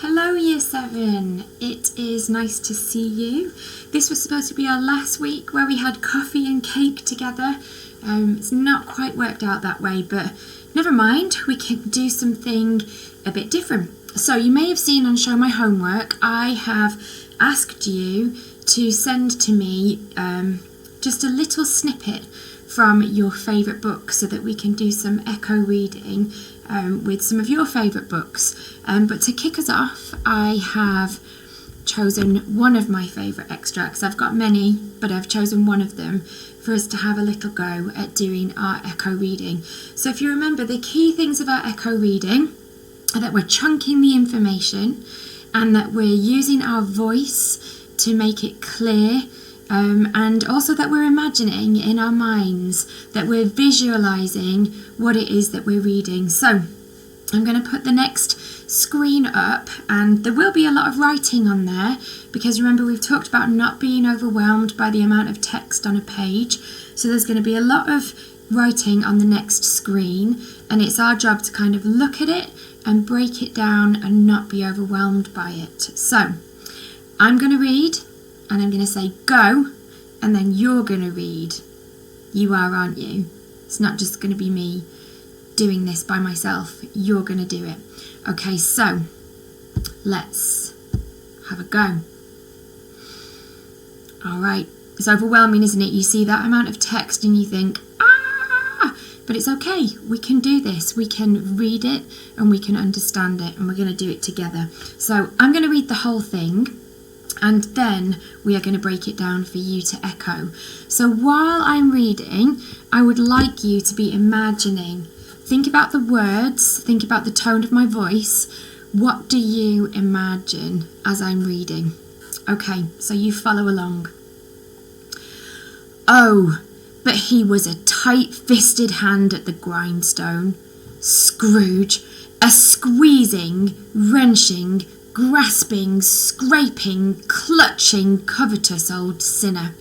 Hello Year 7, it is nice to see you. This was supposed to be our last week where we had coffee and cake together. It's not quite worked out that way, but never mind, we can do something a bit different. So you may have seen on Show My Homework, I have asked you to send to me just a little snippet from your favourite book so that we can do some echo reading with some of your favourite books. But to kick us off, I have chosen one of my favourite extracts. I've got many, but I've chosen one of them for us to have a little go at doing our echo reading. So if you remember, the key things about echo reading are that we're chunking the information and that we're using our voice to make it clear, and also that we're imagining in our minds, that we're visualising what it is that we're reading. So I'm going to put the next screen up, and there will be a lot of writing on there because remember we've talked about not being overwhelmed by the amount of text on a page. So there's going to be a lot of writing on the next screen, and it's our job to kind of look at it and break it down and not be overwhelmed by it. So I'm going to read and I'm going to say go, and then you're going to read. You are, aren't you? It's not just going to be me doing this by myself. You're going to do it. Okay, so let's have a go. All right, it's overwhelming, isn't it? You see that amount of text and you think, but it's okay. We can do this. We can read it and we can understand it, and we're going to do it together. So I'm going to read the whole thing, and then we are going to break it down for you to echo. So while I'm reading, I would like you to be imagining. Think about the words, think about the tone of my voice. What do you imagine as I'm reading? Okay, so you follow along. Oh, but he was a tight-fisted hand at the grindstone. Scrooge, a squeezing, wrenching, grasping, scraping, clutching, covetous old sinner.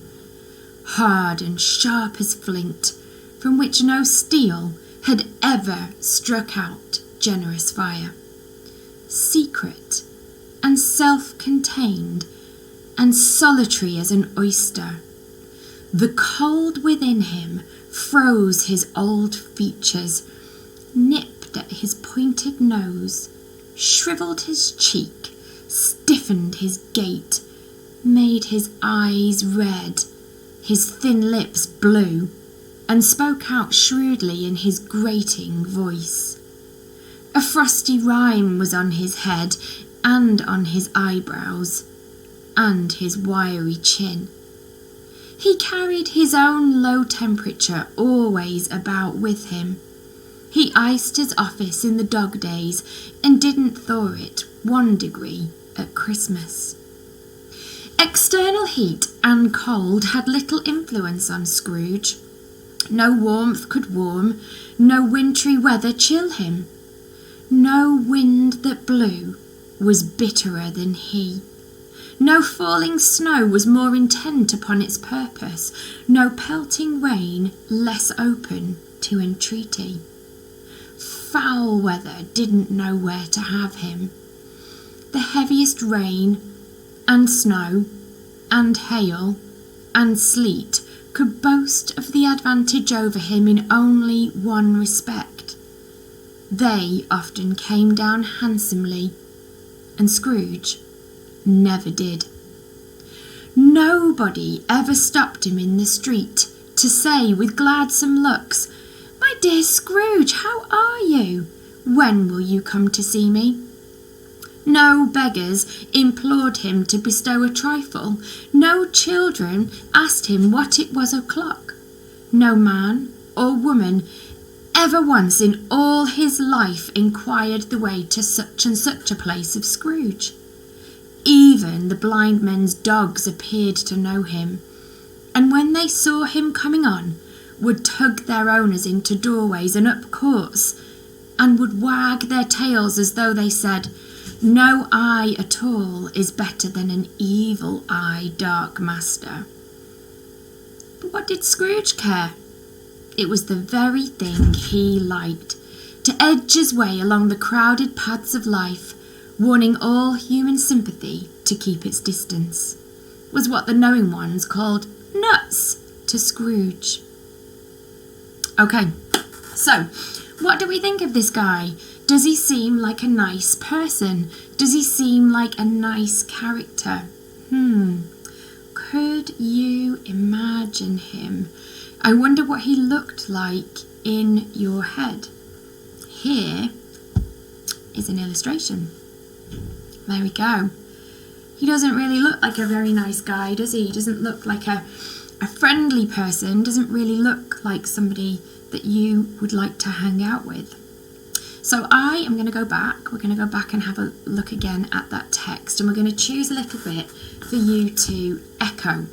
Hard and sharp as flint, from which no steel had ever struck out generous fire. Secret and self-contained and solitary as an oyster. The cold within him froze his old features, nipped at his pointed nose, shrivelled his cheek, stiffened his gait, made his eyes red, his thin lips blue, and spoke out shrewdly in his grating voice. A frosty rime was on his head and on his eyebrows and his wiry chin. He carried his own low temperature always about with him. He iced his office in the dog days and didn't thaw it 1 degree at Christmas. External heat and cold had little influence on Scrooge. No warmth could warm, no wintry weather chill him. No wind that blew was bitterer than he. No falling snow was more intent upon its purpose, no pelting rain less open to entreaty. Foul weather didn't know where to have him. The heaviest rain and snow and hail and sleet could boast of the advantage over him in only one respect. They often came down handsomely, and Scrooge never did. Nobody ever stopped him in the street to say with gladsome looks, "My dear Scrooge, how are you? When will you come to see me?" No beggars implored him to bestow a trifle. No children asked him what it was o'clock. No man or woman ever once in all his life inquired the way to such and such a place of Scrooge. Even the blind men's dogs appeared to know him, and when they saw him coming on, would tug their owners into doorways and up courts, and would wag their tails as though they said, "No eye at all is better than an evil eye, dark master." But what did Scrooge care? It was the very thing he liked, to edge his way along the crowded paths of life, warning all human sympathy to keep its distance, was what the knowing ones called nuts to Scrooge. Okay, so what do we think of this guy? Does he seem like a nice person? Does he seem like a nice character? Could you imagine him? I wonder what he looked like in your head. Here is an illustration. There we go. He doesn't really look like a very nice guy, does he? He doesn't look like a friendly person, doesn't really look like somebody that you would like to hang out with. So I am going to go back. We're going to go back and have a look again at that text, and we're going to choose a little bit for you to echo.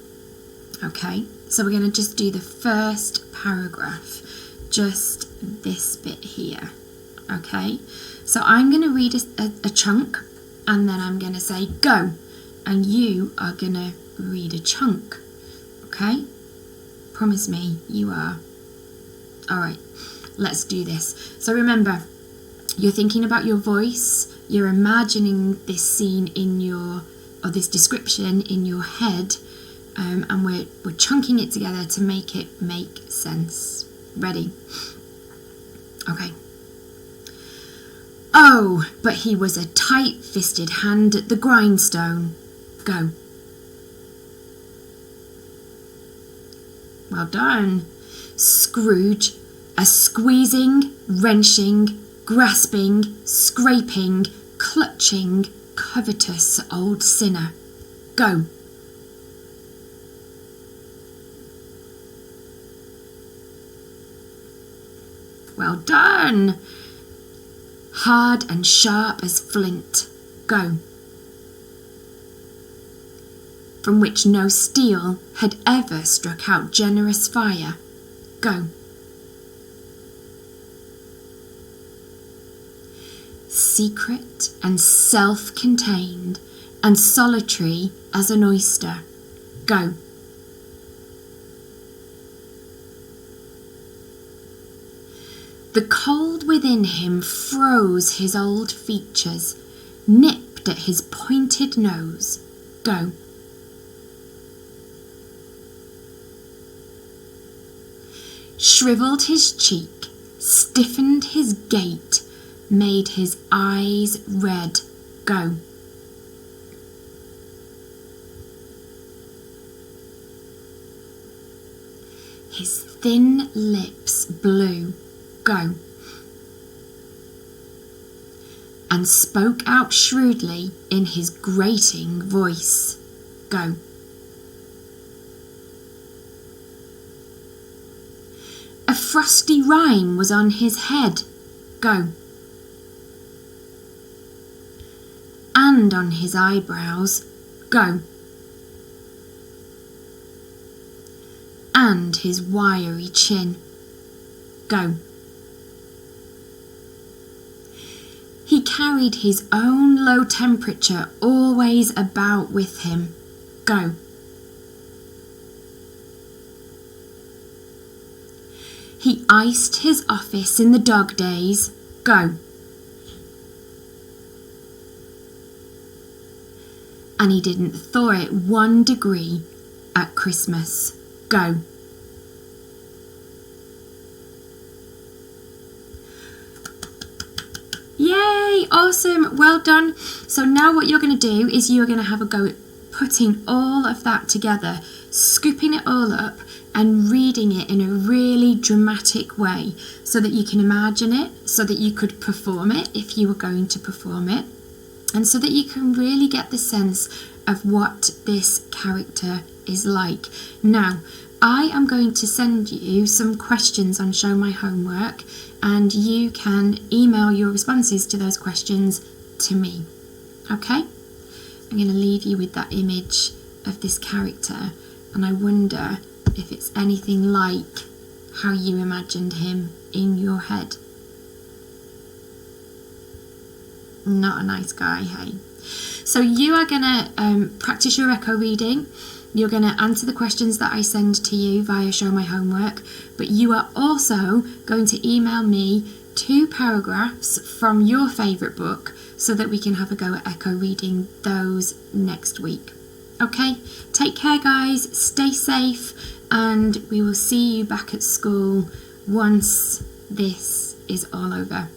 Okay, so we're going to just do the first paragraph, just this bit here. Okay, so I'm going to read a chunk, and then I'm going to say go, and you are going to read a chunk. Okay, promise me you are. All right, let's do this. So remember, you're thinking about your voice, you're imagining this scene or this description in your head, and we're chunking it together to make it make sense. Ready? Okay. Oh, but he was a tight-fisted hand at the grindstone. Go. Well done. Scrooge, a squeezing, wrenching, grasping, scraping, clutching, covetous old sinner. Go. Well done. Hard and sharp as flint. Go. From which no steel had ever struck out generous fire. Go. Secret and self-contained and solitary as an oyster. Go. The cold within him froze his old features, nipped at his pointed nose. Go. Shrivelled his cheek, stiffened his gait, made his eyes red. Go. His thin lips blew. Go. And spoke out shrewdly in his grating voice. Go. A frosty rime was on his head. Go. And on his eyebrows. Go. And his wiry chin. Go. He carried his own low temperature always about with him. Go. He iced his office in the dog days. Go. And he didn't thaw it 1 degree at Christmas. Go. Yay, awesome, well done. So now what you're going to do is you're going to have a go at putting all of that together, scooping it all up and reading it in a really dramatic way so that you can imagine it, so that you could perform it if you were going to perform it, and so that you can really get the sense of what this character is like. Now, I am going to send you some questions on Show My Homework, and you can email your responses to those questions to me. Okay? I'm going to leave you with that image of this character, and I wonder if it's anything like how you imagined him in your head. Not a nice guy, hey? So you are going to practice your echo reading. You're going to answer the questions that I send to you via Show My Homework, but you are also going to email me 2 paragraphs from your favourite book so that we can have a go at echo reading those next week. Okay, take care guys, stay safe, and we will see you back at school once this is all over.